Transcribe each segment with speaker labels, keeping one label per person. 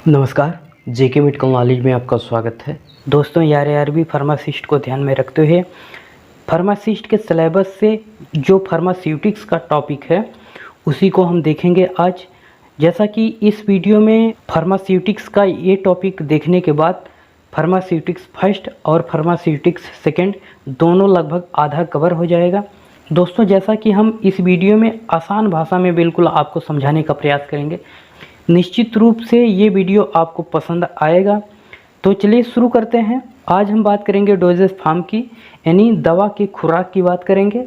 Speaker 1: नमस्कार, जेके medical knowledge में आपका स्वागत है। दोस्तों, ARB फार्मासिस्ट को ध्यान में रखते हुए फार्मासिस्ट के सिलेबस से जो फार्मास्यूटिक्स का टॉपिक है उसी को हम देखेंगे आज। जैसा कि इस वीडियो में फार्मास्यूटिक्स का ये टॉपिक देखने के बाद फार्मास्यूटिक्स फर्स्ट और फार्मास्यूटिक्स सेकंड दोनों लगभग आधा कवर हो जाएगा। दोस्तों, जैसा कि हम इस वीडियो में आसान भाषा में बिल्कुल आपको समझाने का प्रयास करेंगे, निश्चित रूप से ये वीडियो आपको पसंद आएगा। तो चलिए शुरू करते हैं। आज हम बात करेंगे डोजेस फॉर्म की, यानी दवा की खुराक की बात करेंगे।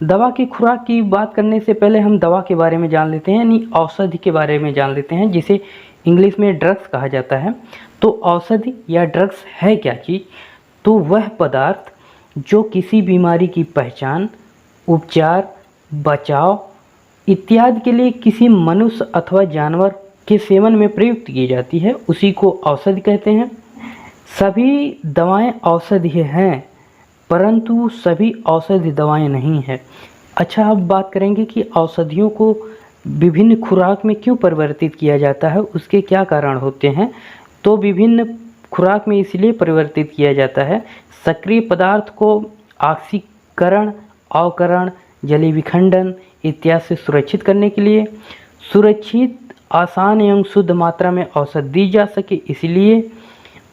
Speaker 1: दवा की खुराक की बात करने से पहले हम दवा के बारे में जान लेते हैं, यानी औषधि के बारे में जान लेते हैं, जिसे इंग्लिश में ड्रग्स कहा जाता है। तो औषधि या ड्रग्स है क्या चीज़? तो वह पदार्थ जो किसी बीमारी की पहचान, उपचार, बचाव इत्यादि के लिए किसी मनुष्य अथवा जानवर के सेवन में प्रयुक्त की जाती है, उसी को औषधि कहते हैं। सभी दवाएं औषधि हैं, परंतु सभी औषधि दवाएं नहीं है। अच्छा, अब बात करेंगे कि औषधियों को विभिन्न खुराक में क्यों परिवर्तित किया जाता है, उसके क्या कारण होते हैं। तो विभिन्न खुराक में इसलिए परिवर्तित किया जाता है, सक्रिय पदार्थ को ऑक्सीकरण, अवकरण, जलीय विखंडन इत्यादि से सुरक्षित करने के लिए, सुरक्षित, आसान एवं शुद्ध मात्रा में औषध दी जा सके इसलिए,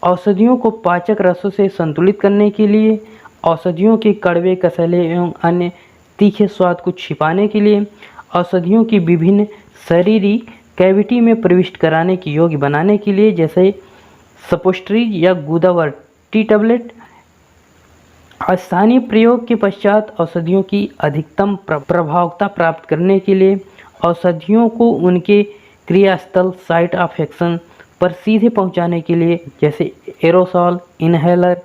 Speaker 1: औषधियों को पाचक रसों से संतुलित करने के लिए, औषधियों के कड़वे, कसैले एवं अन्य तीखे स्वाद को छिपाने के लिए, औषधियों की विभिन्न शारीरिक कैविटी में प्रविष्ट कराने के योग्य बनाने के लिए, जैसे सपोस्ट्रीज या गुदावर्ती टैबलेट। स्थानीय प्रयोग के पश्चात औषधियों की अधिकतम प्रभावकता प्राप्त करने के लिए, औषधियों को उनके क्रियास्थल साइट ऑफ एक्शन पर सीधे पहुंचाने के लिए, जैसे एरोसॉल, इनहेलर।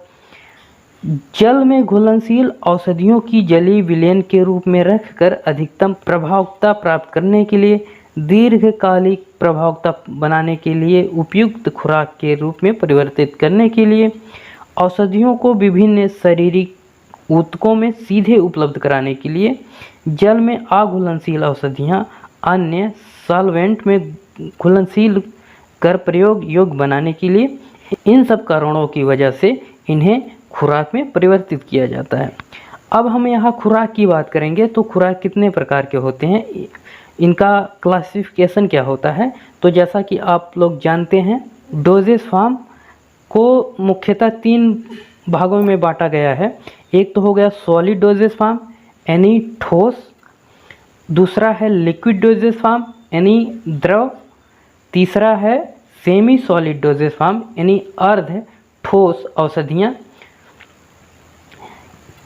Speaker 1: जल में घुलनशील औषधियों की जलीय विलयन के रूप में रखकर अधिकतम प्रभावकता प्राप्त करने के लिए, दीर्घकालिक प्रभावकता बनाने के लिए, उपयुक्त खुराक के रूप में परिवर्तित करने के लिए, औषधियों को विभिन्न शारीरिक ऊतकों में सीधे उपलब्ध कराने के लिए, जल में अघुलनशील औषधियाँ अन्य सॉल्वेंट में घुलनशील कर प्रयोग योग्य बनाने के लिए, इन सब कारणों की वजह से इन्हें खुराक में परिवर्तित किया जाता है। अब हम यहाँ खुराक की बात करेंगे। तो खुराक कितने प्रकार के होते हैं, इनका क्लासिफिकेशन क्या होता है। तो जैसा कि आप लोग जानते हैं, डोजेस फॉर्म को मुख्यतः 3 भागों में बांटा गया है। एक तो हो गया सॉलिड डोजेस फॉर्म, यानी ठोस। दूसरा है लिक्विड डोजेस फॉर्म, यानी द्रव। तीसरा है सेमी सॉलिड डोजेस फॉर्म, यानी अर्ध ठोस औषधियाँ।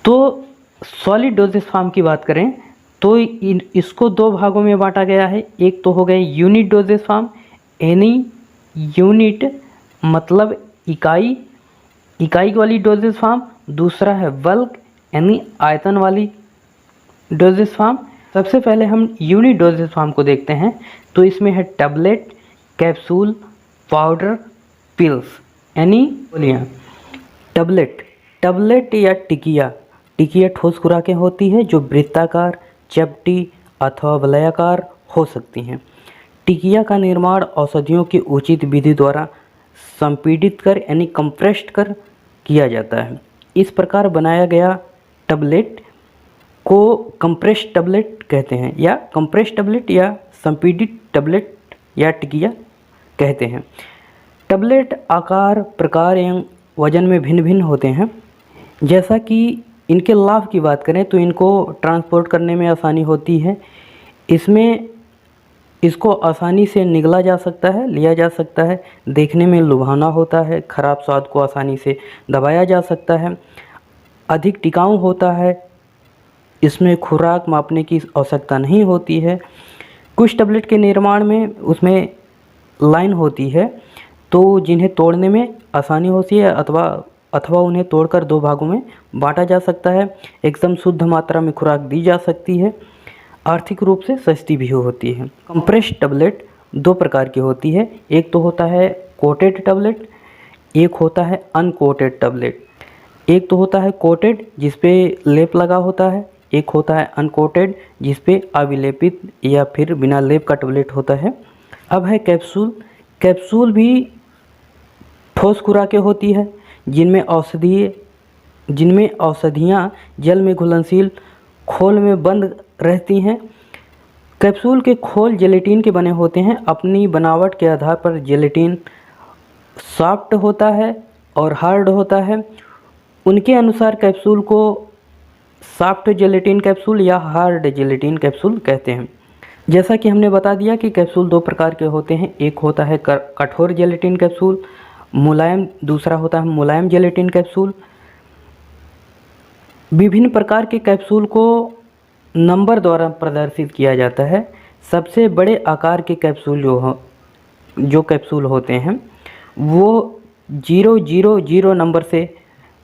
Speaker 1: तो सॉलिड डोजेस फॉर्म की बात करें तो इसको 2 भागों में बांटा गया है। एक तो हो गए यूनिट डोजेस फॉर्म, यानी यूनिट मतलब इकाई वाली डोजेस फॉर्म। दूसरा है बल्क, यानी आयतन वाली डोजेस फॉर्म। सबसे पहले हम यूनिट डोजेस फॉर्म को देखते हैं। तो इसमें है टैबलेट, कैप्सूल, पाउडर, पिल्स, यानी गोलियाँ। टैबलेट या टिकिया ठोस खुराकें होती है जो वृत्ताकार, चपटी अथवा वलयाकार हो सकती हैं। टिकिया का निर्माण औषधियों की उचित विधि द्वारा संपीड़ित कर, यानी कंप्रेस्ड कर किया जाता है। इस प्रकार बनाया गया टैबलेट को कंप्रेस्ड टैबलेट कहते हैं, या कंप्रेस्ड टैबलेट या संपीड़ित टैबलेट या टिकिया कहते हैं। टैबलेट आकार, प्रकार एवं वजन में भिन्न भिन्न होते हैं। जैसा कि इनके लाभ की बात करें तो इनको ट्रांसपोर्ट करने में आसानी होती है। इसको आसानी से निगला जा सकता है, लिया जा सकता है। देखने में लुभावना होता है, खराब स्वाद को आसानी से दबाया जा सकता है। अधिक टिकाऊ होता है, इसमें खुराक मापने की आवश्यकता नहीं होती है। कुछ टैबलेट के निर्माण में उसमें लाइन होती है, तो जिन्हें तोड़ने में आसानी होती है, अथवा उन्हें तोड़कर 2 भागों में बांटा जा सकता है। एकदम शुद्ध मात्रा में खुराक दी जा सकती है, आर्थिक रूप से सस्ती भी होती है। कंप्रेस्ड टैबलेट 2 प्रकार की होती है। एक तो होता है कोटेड टैबलेट, एक होता है अनकोटेड टैबलेट। एक तो होता है कोटेड जिस पे लेप लगा होता है, एक होता है अनकोटेड जिस पे अविलेपित या फिर बिना लेप का टैबलेट होता है। अब है कैप्सूल भी ठोस खुराकें होती है जिनमें औषधियाँ जल में घुलनशील खोल में बंद रहती हैं। कैप्सूल के खोल जेलेटिन के बने होते हैं। अपनी बनावट के आधार पर जेलेटिन सॉफ्ट होता है और हार्ड होता है। उनके अनुसार कैप्सूल को सॉफ्ट जेलेटिन कैप्सूल या हार्ड जेलेटिन कैप्सूल कहते हैं। जैसा कि हमने बता दिया कि कैप्सूल दो प्रकार के होते हैं, एक होता है कठोर जेलेटिन कैप्सूल, दूसरा होता है मुलायम जेलेटिन कैप्सूल। विभिन्न प्रकार के कैप्सूल को नंबर द्वारा प्रदर्शित किया जाता है। सबसे बड़े आकार के कैप्सूल जो कैप्सूल होते हैं वो 000 नंबर से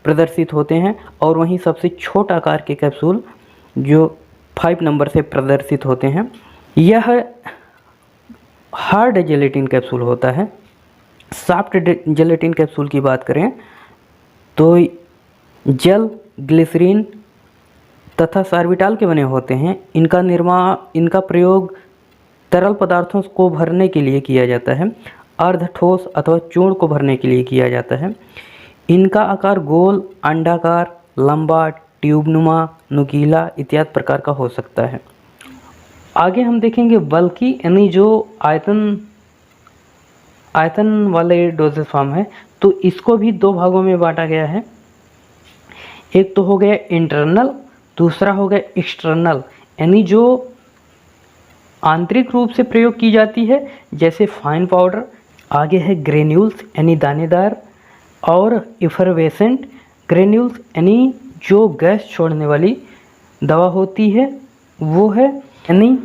Speaker 1: प्रदर्शित होते हैं और वहीं सबसे छोटा आकार के कैप्सूल जो 5 नंबर से प्रदर्शित होते हैं। यह हार्ड जेलेटिन कैप्सूल होता है। सॉफ्ट जेलेटिन कैप्सूल की बात करें तो जल, ग्लिसरीन तथा सार्बिटॉल के बने होते हैं। इनका प्रयोग तरल पदार्थों को भरने के लिए किया जाता है, अर्ध ठोस अथवा चूर्ण को भरने के लिए किया जाता है। इनका आकार गोल, अंडाकार, लंबा, ट्यूबनुमा, नुकीला इत्यादि प्रकार का हो सकता है। आगे हम देखेंगे बल्कि यानी जो आयतन वाले डोजेज फॉर्म है, तो इसको भी दो भागों में बांटा गया है। एक तो हो गया इंटरनल, दूसरा हो गया एक्सटर्नल, यानी जो आंतरिक रूप से प्रयोग की जाती है जैसे फाइन पाउडर। आगे है ग्रेन्यूल्स यानी दानेदार, और इफरवेसेंट ग्रेन्यूल्स यानी जो गैस छोड़ने वाली दवा होती है वो है, यानी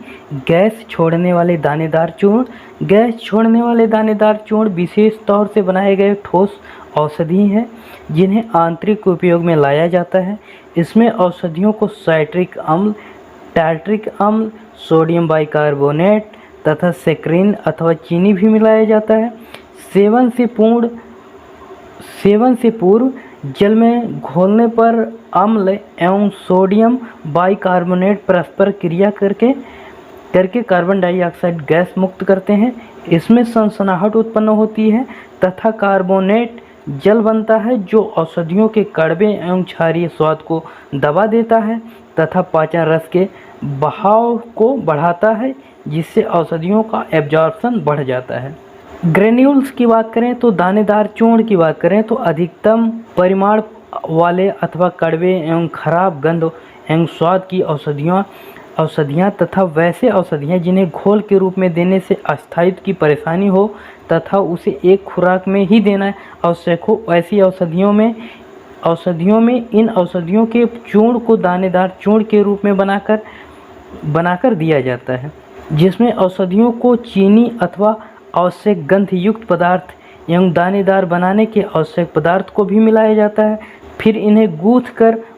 Speaker 1: गैस छोड़ने वाले दानेदार चूर्ण। गैस छोड़ने वाले दानेदार चूर्ण विशेष तौर से बनाए गए ठोस औषधि हैं जिन्हें आंतरिक उपयोग में लाया जाता है। इसमें औषधियों को साइट्रिक अम्ल, टार्ट्रिक अम्ल, सोडियम बाइकार्बोनेट तथा सेक्रिन अथवा चीनी भी मिलाया जाता है। सेवन से पूर्व जल में घोलने पर अम्ल एवं सोडियम बाइकार्बोनेट परस्पर क्रिया करके कार्बन डाइऑक्साइड गैस मुक्त करते हैं। इसमें सनसनाहट उत्पन्न होती है तथा कार्बोनेट जल बनता है जो औषधियों के कड़वे एवं क्षारीय स्वाद को दबा देता है तथा पाचन रस के बहाव को बढ़ाता है, जिससे औषधियों का एब्जॉर्प्शन बढ़ जाता है। ग्रेन्यूल्स की बात करें तो दानेदार चूर्ण की बात करें तो अधिकतम परिमाण वाले अथवा कड़वे एवं खराब गंध एवं स्वाद की औषधियाँ तथा वैसे औषधियाँ जिन्हें घोल के रूप में देने से अस्थायित्व की परेशानी हो तथा उसे एक खुराक में ही देना आवश्यक हो, ऐसी औषधियों में इन औषधियों के चूर्ण को दानेदार चूर्ण के रूप में बनाकर दिया जाता है, जिसमें औषधियों को चीनी अथवा आवश्यक गंध युक्त पदार्थ एवं दानेदार बनाने के आवश्यक पदार्थ को भी मिलाया जाता है। फिर इन्हें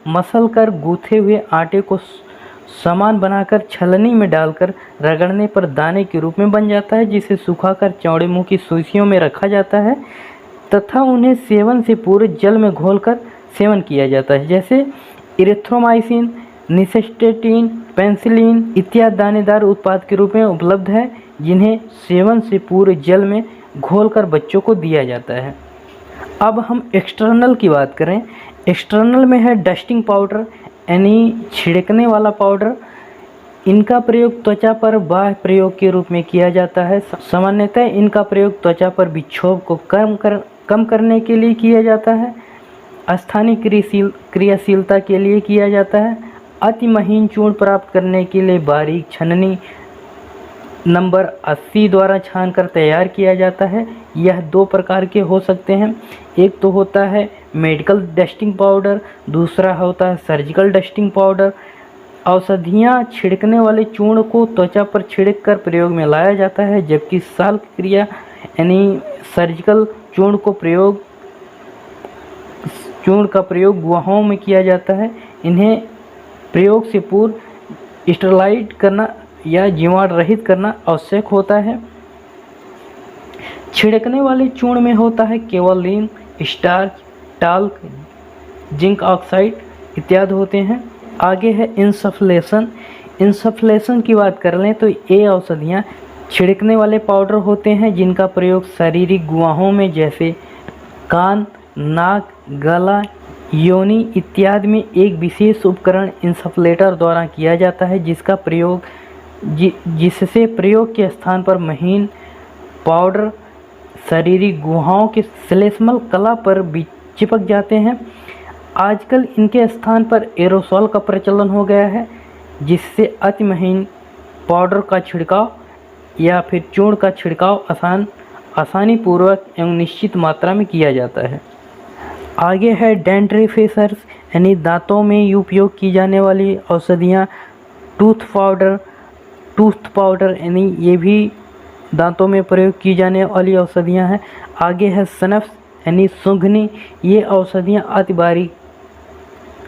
Speaker 1: मसल कर गूँथे हुए आटे को सामान बनाकर छलनी में डालकर रगड़ने पर दाने के रूप में बन जाता है, जिसे सुखाकर चौड़े मुंह की शीशियों में रखा जाता है तथा उन्हें सेवन से पूर्व जल में घोलकर सेवन किया जाता है। जैसे इरिथ्रोमाइसिन, निसेस्टेटिन, पेनिसिलिन इत्यादि दानेदार उत्पाद के रूप में उपलब्ध है, जिन्हें सेवन से पूर्व जल में घोलकर बच्चों को दिया जाता है। अब हम एक्सटर्नल की बात करें। एक्सटर्नल में है डस्टिंग पाउडर यानी छिड़कने वाला पाउडर। इनका प्रयोग त्वचा पर बाह्य प्रयोग के रूप में किया जाता है। सामान्यतः इनका प्रयोग त्वचा पर विक्षोभ को कम करने के लिए किया जाता है, स्थानीय क्रियाशीलता के लिए किया जाता है, अति महीन चूर्ण प्राप्त करने के लिए बारीक छन्नी नंबर 80 द्वारा छानकर तैयार किया जाता है। यह दो प्रकार के हो सकते हैं, एक तो होता है मेडिकल डस्टिंग पाउडर, दूसरा होता है सर्जिकल डस्टिंग पाउडर। औषधियाँ छिड़कने वाले चूर्ण को त्वचा पर छिड़क कर प्रयोग में लाया जाता है, जबकि शाल्क क्रिया यानी सर्जिकल चूर्ण का प्रयोग गुहाओं में किया जाता है। इन्हें प्रयोग से पूर्व स्टेरलाइज करना या जीवाणु रहित करना आवश्यक होता है। छिड़कने वाले चूर्ण में होता है kaolin, starch, talc, zinc oxide इत्यादि होते हैं। आगे है इंसफ्लेशन। इंसफ्लेशन की बात कर लें तो ये औषधियाँ छिड़कने वाले पाउडर होते हैं जिनका प्रयोग शारीरिक गुहाओं में जैसे कान, नाक, गला, योनि इत्यादि में एक विशेष उपकरण इंसफलेटर द्वारा किया जाता है, जिससे प्रयोग के स्थान पर महीन पाउडर शारीरिक गुहाओं के श्लेष्मल कला पर भी चिपक जाते हैं। आजकल इनके स्थान पर एरोसोल का प्रचलन हो गया है, जिससे अति महीन पाउडर का छिड़काव या फिर चूर्ण का छिड़काव आसानी पूर्वक एवं निश्चित मात्रा में किया जाता है। आगे है डेंटिफिकेशर्स, यानी दांतों में उपयोग की जाने वाली औषधियाँ। टूथ पाउडर यानी ये भी दांतों में प्रयोग की जाने वाली औषधियाँ हैं। आगे है स्नफ्स यानी सूंघनी। ये औषधियाँ अति बारीक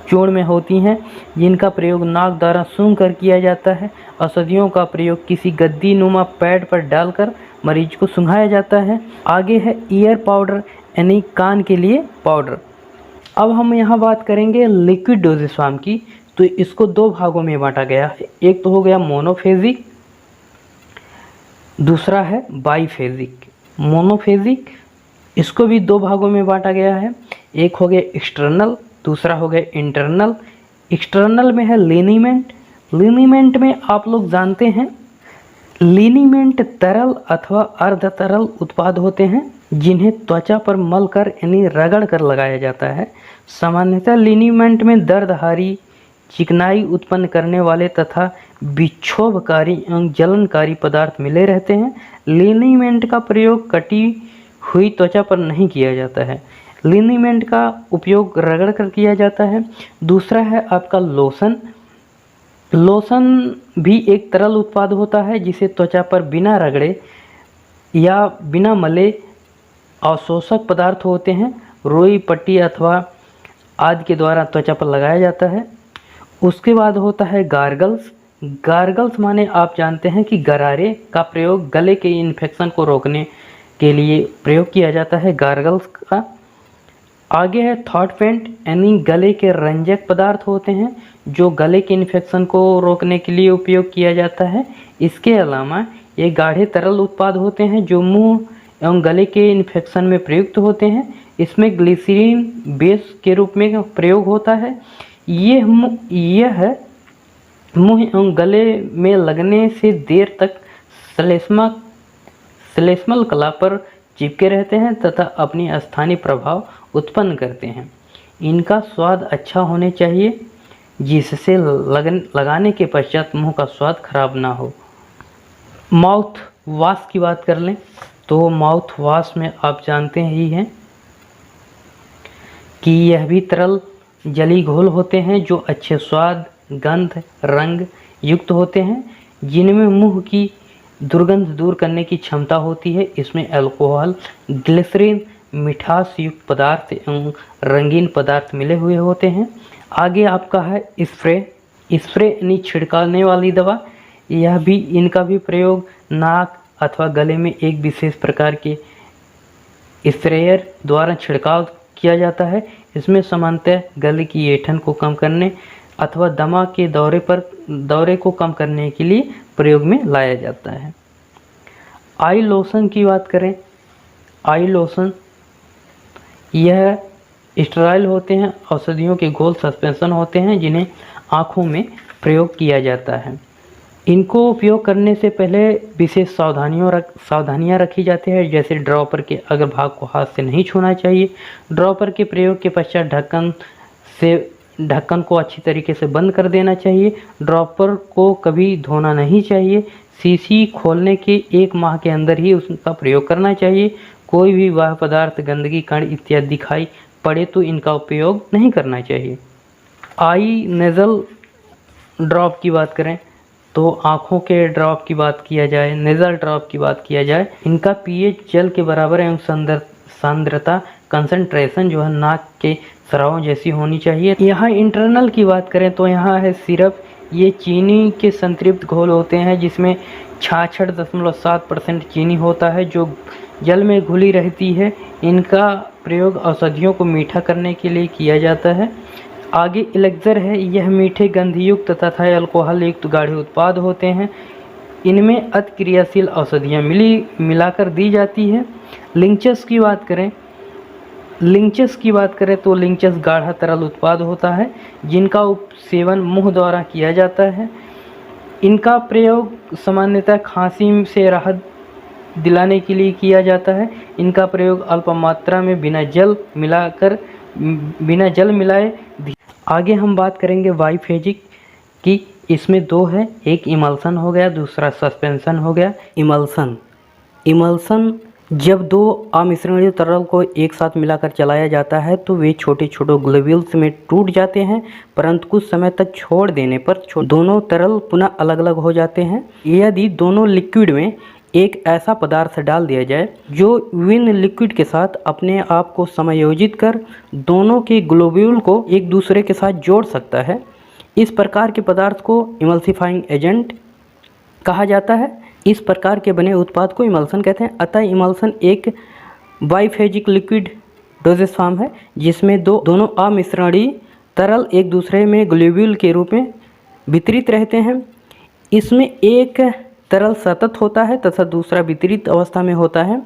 Speaker 1: चूर्ण में होती हैं, जिनका प्रयोग नाक द्वारा सूंघ कर किया जाता है। औषधियों का प्रयोग किसी गद्दी नुमा पैड पर डालकर मरीज को सूंघाया जाता है। आगे है ईयर पाउडर यानी कान के लिए पाउडर। अब हम यहाँ बात करेंगे लिक्विड डोजेज फॉर्म की। तो इसको दो भागों में बांटा गया है। एक तो हो गया मोनोफेजिक, दूसरा है बाईफेजिक। मोनोफेजिक इसको भी दो भागों में बांटा गया है। एक हो गया एक्सटर्नल, दूसरा हो गया इंटरनल। एक्सटर्नल में है लिनीमेंट। लिनीमेंट में आप लोग जानते हैं, लिनीमेंट तरल अथवा अर्ध तरल उत्पाद होते हैं, जिन्हें त्वचा पर मल कर यानी रगड़ कर लगाया जाता है। सामान्यतः लिनीमेंट में दर्दहारी, चिकनाई उत्पन्न करने वाले तथा विक्षोभकारी एवं जलनकारी पदार्थ मिले रहते हैं। लिनीमेंट का प्रयोग कटी हुई त्वचा पर नहीं किया जाता है। लिनीमेंट का उपयोग रगड़ कर किया जाता है। दूसरा है आपका लोशन। लोशन भी एक तरल उत्पाद होता है, जिसे त्वचा पर बिना रगड़े या बिना मले अवशोषक पदार्थ होते हैं, रुई, पट्टी अथवा आदि के द्वारा त्वचा पर लगाया जाता है। उसके बाद होता है गार्गल्स। गार्गल्स माने आप जानते हैं कि गरारे का प्रयोग गले के इन्फेक्शन को रोकने के लिए प्रयोग किया जाता है गार्गल्स का। आगे है थॉट पेंट, यानी गले के रंजक पदार्थ होते हैं, जो गले के इन्फेक्शन को रोकने के लिए उपयोग किया जाता है। इसके अलावा ये गाढ़े तरल उत्पाद होते हैं, जो मुंह एवं गले के इन्फेक्शन में प्रयुक्त होते हैं। इसमें ग्लिसरीन बेस के रूप में प्रयोग होता है। यह मुंह एवं गले में लगने से देर तक श्लेष्मल कला पर चिपके रहते हैं तथा अपनी स्थानीय प्रभाव उत्पन्न करते हैं। इनका स्वाद अच्छा होने चाहिए, जिससे लगाने के पश्चात मुंह का स्वाद खराब ना हो। माउथ वॉश की बात कर लें तो माउथ वॉश में आप जानते ही हैं कि यह भी तरल जली घोल होते हैं, जो अच्छे स्वाद, गंध, रंग युक्त होते हैं, जिनमें मुंह की दुर्गंध दूर करने की क्षमता होती है। इसमें अल्कोहल, ग्लिसरीन, मिठास युक्त पदार्थ एवं रंगीन पदार्थ मिले हुए होते हैं। आगे आपका है स्प्रे यानी छिड़काने वाली दवा। यह भी इनका भी प्रयोग नाक अथवा गले में एक विशेष प्रकार के स्प्रेयर द्वारा छिड़काव किया जाता है। इसमें सामान्यतः गले की ऐंठन को कम करने अथवा दमा के दौरे को कम करने के लिए प्रयोग में लाया जाता है। आई लोशन की बात करें, आई लोशन यह स्टेराइल होते हैं, औषधियों के घोल सस्पेंशन होते हैं, जिन्हें आँखों में प्रयोग किया जाता है। इनको उपयोग करने से पहले विशेष सावधानियाँ रखी जाती है, जैसे ड्रॉपर के अग्रभाग को हाथ से नहीं छूना चाहिए। ड्रॉपर के प्रयोग के पश्चात ढक्कन को अच्छी तरीके से बंद कर देना चाहिए। ड्रॉपर को कभी धोना नहीं चाहिए। शीशी खोलने के 1 माह के अंदर ही उसका प्रयोग करना चाहिए। कोई भी वाह पदार्थ, गंदगी, कण इत्यादि दिखाई पड़े तो इनका उपयोग नहीं करना चाहिए। आई नेज़ल ड्रॉप की बात करें तो आँखों के ड्रॉप की बात किया जाए, नेज़ल ड्रॉप की बात किया जाए, इनका पीएच जल के बराबर एवं सांद्रता कंसंट्रेशन जो है नाक के स्राव जैसी होनी चाहिए। यहाँ इंटरनल की बात करें तो यहाँ है सिरप। ये चीनी के संतृप्त घोल होते हैं, जिसमें 66.7% चीनी होता है, जो जल में घुली रहती है। इनका प्रयोग औषधियों को मीठा करने के लिए किया जाता है। आगे इलेक्जर है। यह मीठे, गंधयुक्त तथा अल्कोहल युक्त गाढ़े उत्पाद होते हैं। इनमें अति क्रियाशील औषधियाँ मिलाकर दी जाती है। लिंचस की बात करें लिंचेस की बात करें तो लिंचेस गाढ़ा तरल उत्पाद होता है जिनका सेवन मुंह द्वारा किया जाता है। इनका प्रयोग सामान्यतः खांसी से राहत दिलाने के लिए किया जाता है। इनका प्रयोग अल्प मात्रा में बिना जल मिलाए। आगे हम बात करेंगे बाइफेजिक की। इसमें दो है, एक इमल्सन हो गया, दूसरा सस्पेंशन हो गया। इमल्सन जब दो अमिश्रणीय तरल को एक साथ मिलाकर चलाया जाता है तो वे छोटे छोटे ग्लोब्यूल्स में टूट जाते हैं, परंतु कुछ समय तक छोड़ देने पर दोनों तरल पुनः अलग अलग हो जाते हैं। यदि दोनों लिक्विड में एक ऐसा पदार्थ डाल दिया जाए जो विन लिक्विड के साथ अपने आप को समायोजित कर दोनों के ग्लोब्यूल को एक दूसरे के साथ जोड़ सकता है, इस प्रकार के पदार्थ को इमल्सिफाइंग एजेंट कहा जाता है। इस प्रकार के बने उत्पाद को इमल्सन कहते हैं। अतः इमल्सन एक बाइफेजिक लिक्विड डोजेस फॉर्म है जिसमें दोनों अमिश्रणीय तरल एक दूसरे में ग्लोब्यूल के रूप में वितरित रहते हैं। इसमें एक तरल सतत होता है तथा दूसरा वितरित अवस्था में होता है।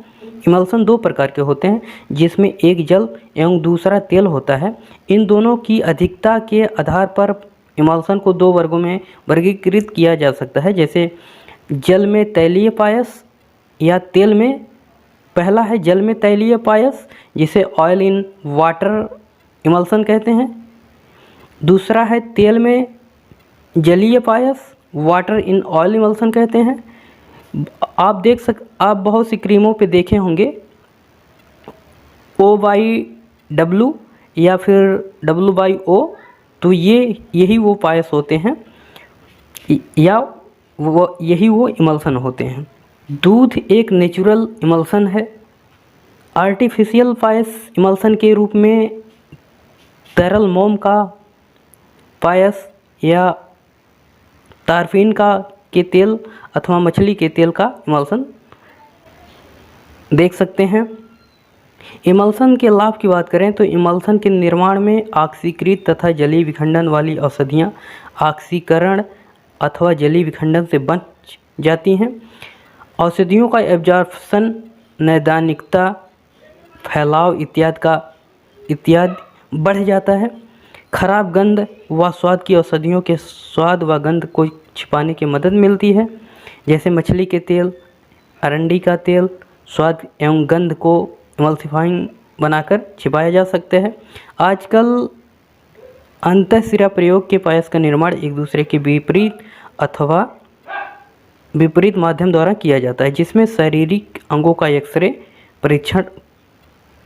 Speaker 1: इमल्सन दो प्रकार के होते हैं जिसमें एक जल एवं दूसरा तेल होता है। इन दोनों की अधिकता के आधार पर इमल्सन को दो वर्गों में वर्गीकृत किया जा सकता है, जैसे जल में तैलीय पायस या तेल में। पहला है जल में तैलीय पायस जिसे ऑयल इन वाटर इमल्सन कहते हैं। दूसरा है तेल में जलीय पायस, वाटर इन ऑयल इमल्सन कहते हैं। आप बहुत सी क्रीमों पे देखे होंगे O/W या फिर W/O, तो यही वो पायस होते हैं या यही वो इमल्सन होते हैं। दूध एक नेचुरल इमल्सन है। आर्टिफिशियल पायस इमल्सन के रूप में तरल मोम का पायस या तारफीन के तेल अथवा मछली के तेल का इमल्सन देख सकते हैं। इमल्सन के लाभ की बात करें तो इमल्सन के निर्माण में ऑक्सीकृत तथा जलीय विखंडन वाली औषधियाँ ऑक्सीकरण अथवा जलीय विखंडन से बच जाती हैं। औषधियों का एब्जॉर्प्शन, नैदानिकता, फैलाव इत्यादि बढ़ जाता है। खराब गंध व स्वाद की औषधियों के स्वाद व गंध को छिपाने की मदद मिलती है, जैसे मछली के तेल, अरंडी का तेल स्वाद एवं गंध को इमल्सिफाइंग बनाकर छिपाया जा सकते हैं। आजकल अंतःशिरा प्रयोग के पायस का निर्माण एक दूसरे के विपरीत अथवा विपरीत माध्यम द्वारा किया जाता है, जिसमें शारीरिक अंगों का एक्सरे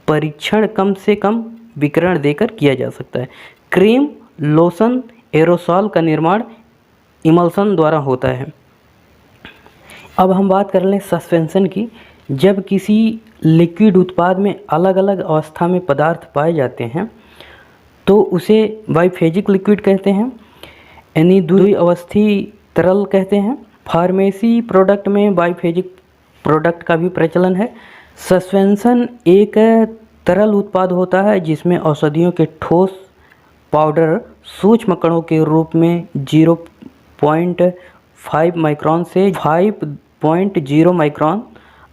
Speaker 1: परीक्षण कम से कम विकिरण देकर किया जा सकता है। क्रीम, लोशन, एरोसॉल का निर्माण इमल्सन द्वारा होता है। अब हम बात कर लें सस्पेंशन की। जब किसी लिक्विड उत्पाद में अलग अलग अवस्था में पदार्थ पाए जाते हैं तो उसे बाइफेजिक लिक्विड कहते हैं, यानी द्विअवस्थी तरल कहते हैं। फार्मेसी प्रोडक्ट में बाइफेजिक प्रोडक्ट का भी प्रचलन है। सस्पेंशन एक तरल उत्पाद होता है जिसमें औषधियों के ठोस पाउडर सूक्ष्म कणों के रूप में 0.5 माइक्रोन से 5.0 माइक्रोन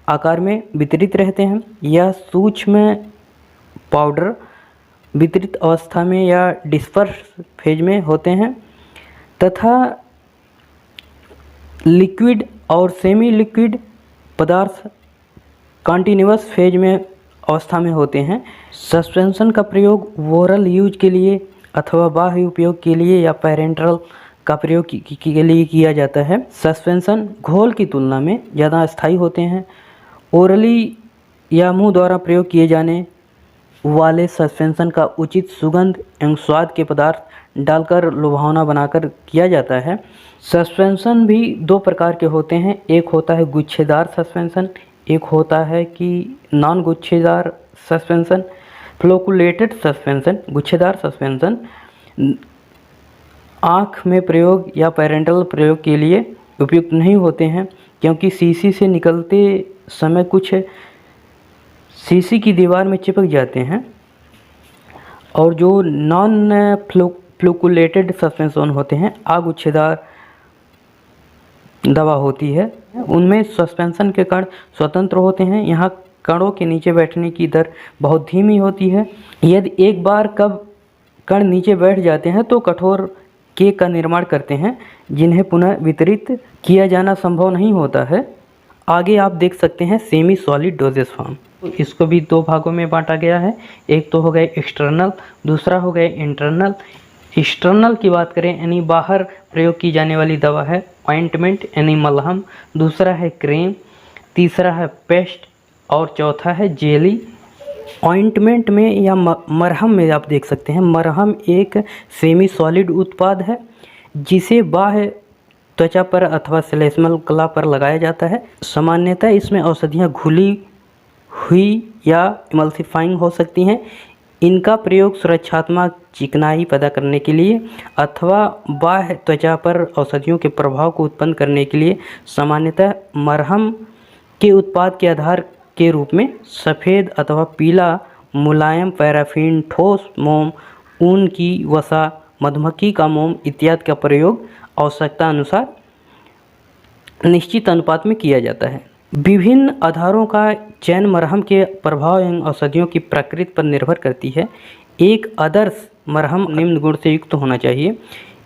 Speaker 1: आकार में वितरित रहते हैं। यह सूक्ष्म पाउडर वितरित अवस्था में या डिस्पर्स फेज में होते हैं तथा लिक्विड और सेमी लिक्विड पदार्थ कॉन्टिन्यूअस फेज में अवस्था में होते हैं। सस्पेंशन का प्रयोग ओरल यूज के लिए अथवा बाह्य उपयोग के लिए या पैरेंटल का प्रयोग के लिए किया जाता है। सस्पेंशन घोल की तुलना में ज़्यादा स्थायी होते हैं। ओरली या मुंह द्वारा प्रयोग किए जाने वाले सस्पेंशन का उचित सुगंध एवं स्वाद के पदार्थ डालकर लुभावना बनाकर किया जाता है। सस्पेंशन भी दो प्रकार के होते हैं, एक होता है गुच्छेदार सस्पेंशन, एक होता है कि नॉन गुच्छेदार सस्पेंशन। फ्लोकुलेटेड सस्पेंशन, गुच्छेदार सस्पेंशन आँख में प्रयोग या पैरेंटल प्रयोग के लिए उपयुक्त नहीं होते हैं, क्योंकि सीसी से निकलते समय कुछ सीसी की दीवार में चिपक जाते हैं। और जो नॉन फ्लोकुलेटेड सस्पेंशन होते हैं, अगुच्छेदार दवा होती है, उनमें सस्पेंशन के कण स्वतंत्र होते हैं। यहाँ कणों के नीचे बैठने की दर बहुत धीमी होती है। यदि एक बार कब कण नीचे बैठ जाते हैं तो कठोर केक का निर्माण करते हैं, जिन्हें पुनः वितरित किया जाना संभव नहीं होता है। आगे आप देख सकते हैं सेमी सॉलिड डोजेज फॉर्म। इसको भी दो भागों में बांटा गया है, एक तो हो गए एक्सटर्नल, दूसरा हो गए इंटरनल। एक्सटर्नल की बात करें यानी बाहर प्रयोग की जाने वाली दवा है ऑइंटमेंट यानी मलहम, दूसरा है क्रीम, तीसरा है पेस्ट और चौथा है जेली। ऑइंटमेंट में या मरहम में आप देख सकते हैं, मरहम एक सेमी सॉलिड उत्पाद है जिसे बाह्य त्वचा पर अथवा श्लेष्मल कला पर लगाया जाता है। सामान्यतः इसमें औषधियाँ घुली हुई या इमल्सिफाइंग हो सकती हैं। इनका प्रयोग सुरक्षात्मक चिकनाई पैदा करने के लिए अथवा बाह्य त्वचा पर औषधियों के प्रभाव को उत्पन्न करने के लिए सामान्यतः मरहम के उत्पाद के आधार के रूप में सफ़ेद अथवा पीला मुलायम पैराफिन, ठोस मोम, ऊन की वसा, मधुमक्खी का मोम इत्यादि का प्रयोग आवश्यकता अनुसार निश्चित अनुपात में किया जाता है। विभिन्न आधारों का चयन मरहम के प्रभाव एवं औषधियों की प्रकृति पर निर्भर करती है। एक आदर्श मरहम निम्न गुण से युक्त होना चाहिए।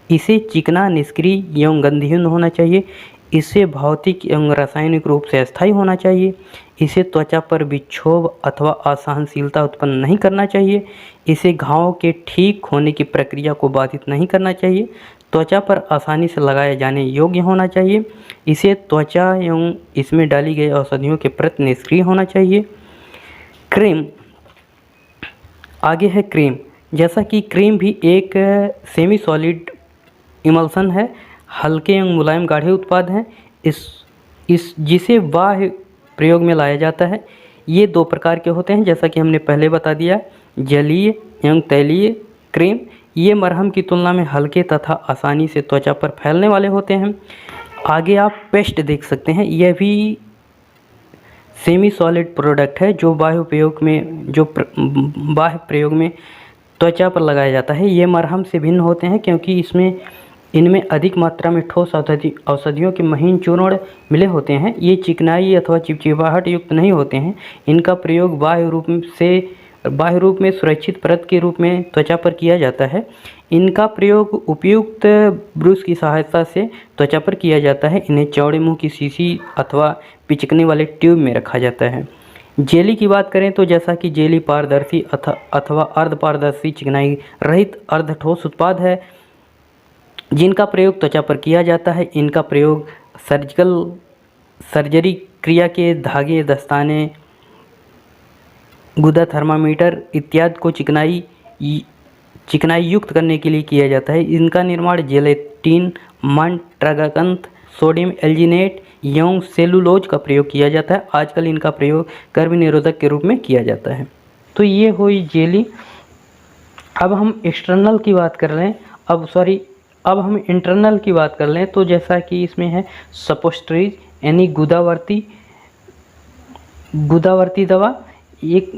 Speaker 1: इसे चिकना, निष्क्रिय एवं गंधहीन होना चाहिए। इसे भौतिक एवं रासायनिक रूप से अस्थायी होना चाहिए। इसे त्वचा पर विक्षोभ अथवा असहनशीलता उत्पन्न नहीं करना चाहिए। इसे घाव के ठीक होने की प्रक्रिया को बाधित नहीं करना चाहिए। त्वचा पर आसानी से लगाए जाने योग्य होना चाहिए। इसे त्वचा एवं इसमें डाली गई औषधियों के प्रति निष्क्रिय होना चाहिए। क्रीम, आगे है क्रीम। जैसा कि क्रीम भी एक सेमी सॉलिड इमल्सन है, हल्के एवं मुलायम गाढ़े उत्पाद हैं। इस जिसे बाह्य प्रयोग में लाया जाता है। ये दो प्रकार के होते हैं, जैसा कि हमने पहले बता दिया, जलीय एवं तैलीय क्रीम। ये मरहम की तुलना में हल्के तथा आसानी से त्वचा पर फैलने वाले होते हैं। आगे आप पेस्ट देख सकते हैं। यह भी सेमी सॉलिड प्रोडक्ट है जो बाह्य प्रयोग में त्वचा पर लगाया जाता है। ये मरहम से भिन्न होते हैं क्योंकि इनमें अधिक मात्रा में ठोस औषधियों के महीन चूर्ण मिले होते हैं। ये चिकनाई अथवा चिपचिपाहट युक्त नहीं होते हैं। इनका प्रयोग बाह्य रूप में सुरक्षित परत के रूप में त्वचा पर किया जाता है। इनका प्रयोग उपयुक्त ब्रश की सहायता से त्वचा पर किया जाता है। इन्हें चौड़े मुंह की शीशी अथवा पिचकने वाले ट्यूब में रखा जाता है। जेली की बात करें तो जैसा कि जेली पारदर्शी अथवा अर्धपारदर्शी चिकनाई रहित अर्धठोस उत्पाद है जिनका प्रयोग त्वचा पर किया जाता है। इनका प्रयोग सर्जरी क्रिया के धागे, दस्ताने, गुदा, थर्मामीटर इत्यादि को चिकनाई युक्त करने के लिए किया जाता है। इनका निर्माण जेलेटिन, मंत्रगाकंत, सोडियम एल्जिनेट एवं सेलुलोज का प्रयोग किया जाता है। आजकल इनका प्रयोग गर्भ निरोधक के रूप में किया जाता है। तो ये हुई जेली। अब हम एक्सटर्नल की बात कर रहे हैं। अब हम इंटरनल की बात कर लें तो जैसा कि इसमें है सपोस्ट्रीज यानी गुदावर्ती दवा। एक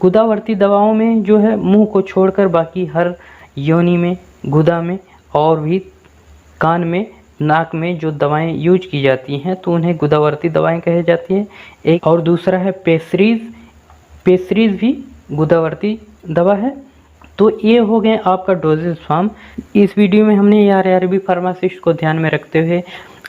Speaker 1: गुदावर्ती दवाओं में जो है मुंह को छोड़कर बाकी हर योनि में, गुदा में और भी कान में, नाक में जो दवाएं यूज की जाती हैं तो उन्हें गुदावर्ती दवाएं कही जाती हैं। एक और दूसरा है पेस्ट्रीज भी गुदावर्ती दवा है। तो ये हो गए आपका डोजेज फॉर्म। इस वीडियो में हमने आरआरबी फार्मासिस्ट को ध्यान में रखते हुए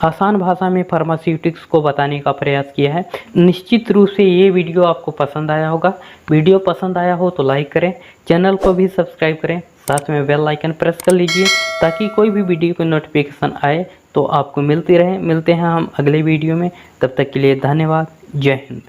Speaker 1: आसान भाषा में फार्मास्यूटिक्स को बताने का प्रयास किया है। निश्चित रूप से ये वीडियो आपको पसंद आया होगा। वीडियो पसंद आया हो तो लाइक करें, चैनल को भी सब्सक्राइब करें, साथ में बेल आइकन प्रेस कर लीजिए ताकि कोई भी वीडियो की नोटिफिकेशन आए तो आपको मिलती रहे। मिलते हैं हम अगले वीडियो में, तब तक के लिए धन्यवाद। जय हिंद।